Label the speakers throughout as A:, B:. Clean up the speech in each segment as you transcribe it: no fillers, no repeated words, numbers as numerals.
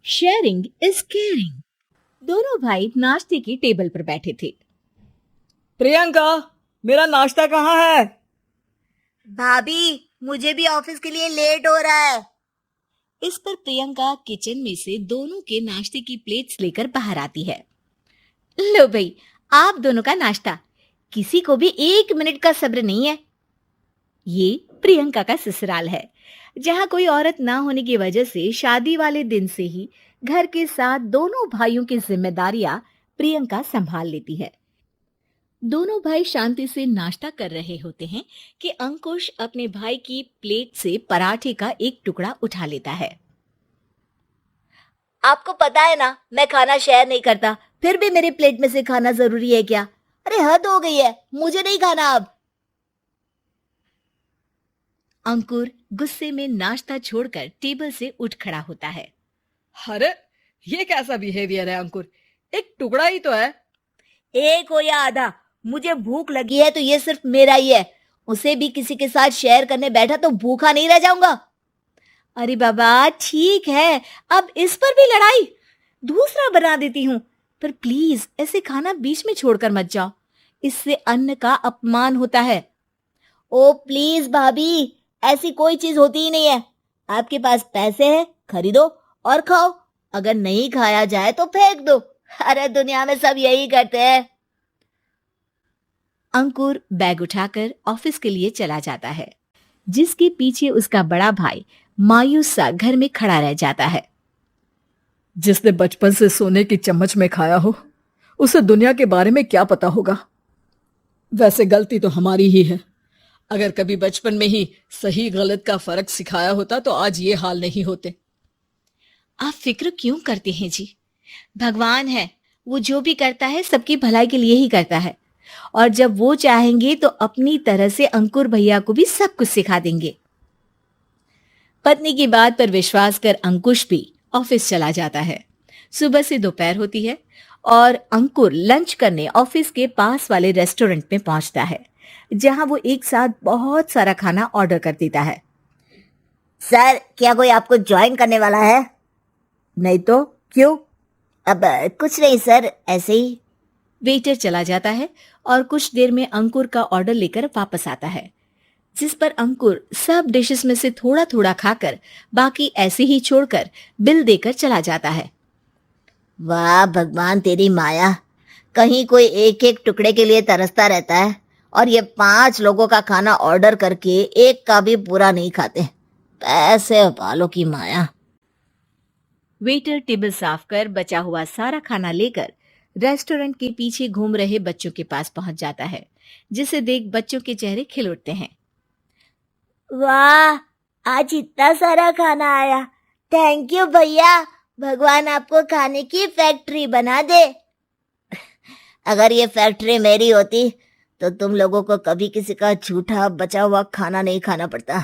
A: Sharing is caring. दोनों भाई नाश्ते की टेबल पर बैठे थे।
B: प्रियंका, मेरा नाश्ता कहाँ है?
C: भाभी, मुझे भी ऑफिस के लिए लेट हो रहा है।
A: इस पर प्रियंका किचन में से दोनों के नाश्ते की प्लेट्स लेकर बाहर आती है। लो भाई, आप दोनों का नाश्ता। किसी को भी 1 मिनट का सब्र नहीं है। ये प्रियंका का ससुराल है, जहाँ कोई औरत ना होने की वजह से शादी वाले दिन से ही घर के साथ दोनों भाइयों की जिम्मेदारियां प्रियंका संभाल लेती है। दोनों भाई शांति से नाश्ता कर रहे होते हैं कि अंकुश अपने भाई की प्लेट से पराठे का एक टुकड़ा उठा लेता है।
C: आपको पता है ना, मैं खाना शेयर नहीं करता, फिर भी मेरी प्लेट में से खाना जरूरी है क्या? अरे हद हो गई है, मुझे नहीं खाना अब।
A: अंकुर गुस्से में नाश्ता छोड़कर टेबल से उठ खड़ा होता है।
B: अरे ये कैसा बिहेवियर है अंकुर? एक टुकड़ा ही तो है।
C: एक हो या आधा, मुझे भूख लगी है तो ये सिर्फ मेरा ही है। उसे भी किसी के साथ शेयर करने बैठा तो भूखा नहीं रह जाऊंगा।
A: अरे बाबा ठीक है, अब इस पर भी लड़ाई। दूसरा बना देती हूँ, पर प्लीज ऐसे खाना बीच में छोड़कर मत जाओ। इससे अन्न का अपमान होता है।
C: ओ प्लीज भाभी, ऐसी कोई चीज होती ही नहीं है। आपके पास पैसे हैं, खरीदो और खाओ। अगर नहीं खाया जाए तो फेंक दो। अरे दुनिया में सब यही करते हैं।
A: अंकुर बैग उठाकर ऑफिस के लिए चला जाता है, जिसके पीछे उसका बड़ा भाई मायूस सा घर में खड़ा रह जाता है।
B: जिसने बचपन से सोने की चम्मच में खाया हो, उसे दुनिया के बारे में क्या पता होगा। वैसे गलती तो हमारी ही है। अगर कभी बचपन में ही सही गलत का फर्क सिखाया होता तो आज ये हाल नहीं होते।
A: आप फिक्र क्यों करते हैं जी? भगवान है, वो जो भी करता है सबकी भलाई के लिए ही करता है। और जब वो चाहेंगे तो अपनी तरह से अंकुर भैया को भी सब कुछ सिखा देंगे। पत्नी की बात पर विश्वास कर अंकुश भी ऑफिस चला जाता है। सुबह से दोपहर होती है और अंकुर लंच करने ऑफिस के पास वाले रेस्टोरेंट में पहुंचता है, जहां वो एक साथ बहुत सारा खाना ऑर्डर कर देता है।
C: सर, क्या कोई आपको ज्वाइन करने वाला है?
B: नहीं तो क्यों?
C: अब कुछ नहीं सर, ऐसे ही।
A: वेटर चला जाता है और कुछ देर में अंकुर का ऑर्डर लेकर वापस आता है, जिस पर अंकुर सब डिशेस में से थोड़ा थोड़ा खाकर बाकी ऐसे ही छोड़कर बिल देकर चला जाता है।
C: वाह भगवान, तेरी माया। कहीं कोई एक एक टुकड़े के लिए तरसता रहता है और ये 5 लोगों का खाना ऑर्डर करके एक का भी पूरा नहीं खाते। पैसे वालों की माया।
A: वेटर टेबल साफ कर बचा हुआ सारा खाना लेकर रेस्टोरेंट के पीछे घूम रहे बच्चों के पास पहुंच जाता है, जिसे देख बच्चों के चेहरे खिल उठते हैं।
C: वाह, आज इतना सारा खाना आया। थैंक यू भैया, भगवान आपको खाने की फैक्ट्री बना दे। अगर ये फैक्ट्री मेरी होती तो तुम लोगों को कभी किसी का झूठा बचा हुआ खाना नहीं खाना पड़ता।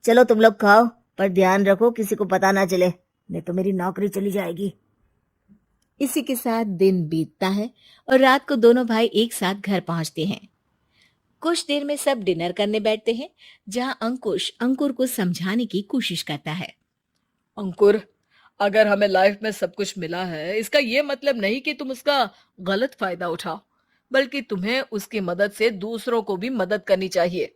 C: चलो तुम लोग खाओ, पर ध्यान रखो किसी को पता ना चले, नहीं तो मेरी नौकरी चली जाएगी।
A: इसी के साथ दिन बीतता है और रात को दोनों भाई एक साथ घर पहुंचते हैं। कुछ देर में सब डिनर करने बैठते हैं, जहां अंकुश अंकुर को समझाने की कोशिश करता है।
B: अंकुर, अगर हमें लाइफ में सब कुछ मिला है, इसका ये मतलब नहीं कि तुम उसका गलत फायदा उठाओ, बल्कि तुम्हें उसकी मदद से दूसरों को भी मदद करनी चाहिए।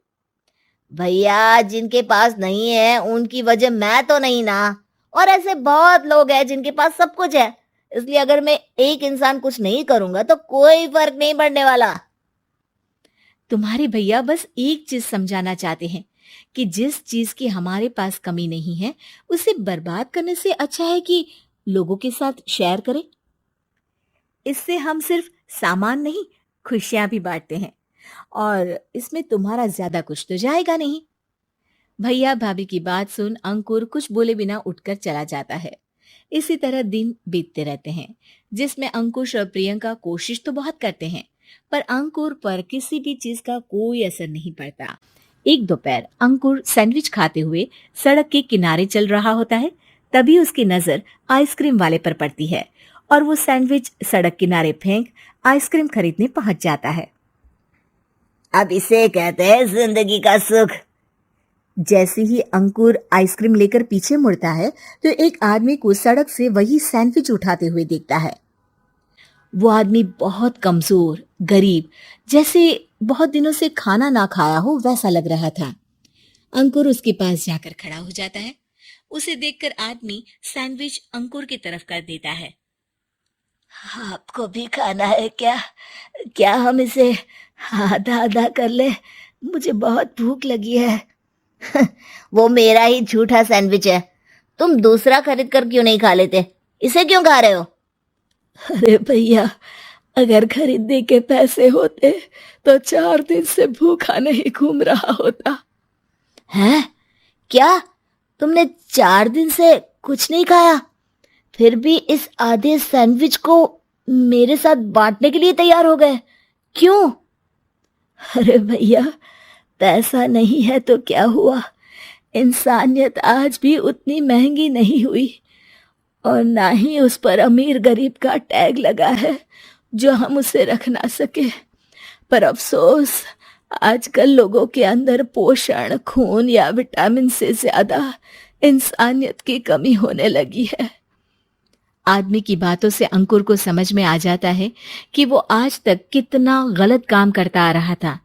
C: भैया, जिनके पास नहीं है उनकी वजह मैं तो नहीं ना। और ऐसे बहुत लोग हैं जिनके पास सब कुछ है। इसलिए अगर मैं एक इंसान कुछ नहीं करूंगा तो कोई फर्क नहीं पड़ने वाला।
A: तुम्हारे भैया बस एक चीज समझाना चाहते हैं कि जिस चीज की हमारे पास कमी नहीं है, उसे बर्बाद करने से अच्छा है कि लोगों के साथ शेयर करें। इससे हम सिर्फ सामान नहीं, खुशियां भी बांटते हैं, और इसमें तुम्हारा ज्यादा कुछ तो जाएगा नहीं। भैया भाभी की बात सुन अंकुर कुछ बोले बिना उठकर चला जाता है। इसी तरह दिन बीतते रहते हैं, जिसमें अंकुश और प्रियंका कोशिश तो बहुत करते हैं, पर अंकुर पर किसी भी चीज का कोई असर नहीं पड़ता। एक दोपहर अंकुर सैंडविच खाते हुए सड़क के किनारे चल रहा होता है। तभी उसकी नजर आइसक्रीम वाले पर पड़ती है और वो सैंडविच सड़क किनारे फेंक आइसक्रीम खरीदने पहुंच जाता है।
C: अब इसे कहते हैं जिंदगी का सुख।
A: जैसे ही अंकुर आइसक्रीम लेकर पीछे मुड़ता है तो एक आदमी को सड़क से वही सैंडविच उठाते हुए देखता है। वो आदमी बहुत कमजोर, गरीब, जैसे बहुत दिनों से खाना ना खाया हो वैसा लग रहा था। अंकुर उसके पास जाकर खड़ा हो जाता है। उसे देखकर आदमी सैंडविच अंकुर की तरफ कर देता है।
C: आपको भी खाना है क्या? क्या हम इसे आधा आधा कर ले? मुझे बहुत भूख लगी है। वो मेरा ही झूठा सैंडविच है, तुम दूसरा खरीद कर क्यों नहीं खा लेते? इसे क्यों खा रहे हो?
B: अरे भैया, अगर खरीदने के पैसे होते तो 4 दिन से भूखा नहीं घूम रहा होता।
C: हैं? क्या तुमने 4 दिन से कुछ नहीं खाया, फिर भी इस आधे सैंडविच को मेरे साथ बांटने के लिए तैयार हो गए? क्यों?
B: अरे भैया, पैसा नहीं है तो क्या हुआ, इंसानियत आज भी उतनी महंगी नहीं हुई और ना ही उस पर अमीर गरीब का टैग लगा है जो हम उसे रख ना सके। पर अफसोस, आजकल लोगों के अंदर पोषण, खून या विटामिन से ज्यादा इंसानियत की कमी होने लगी है।
A: आदमी की बातों से अंकुर को समझ में आ जाता है कि वो आज तक कितना गलत काम करता आ रहा था।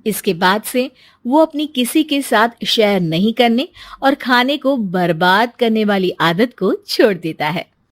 A: इसके बाद से वो अपनी किसी के साथ शेयर नहीं करने और खाने को बर्बाद करने वाली आदत को छोड़ देता है।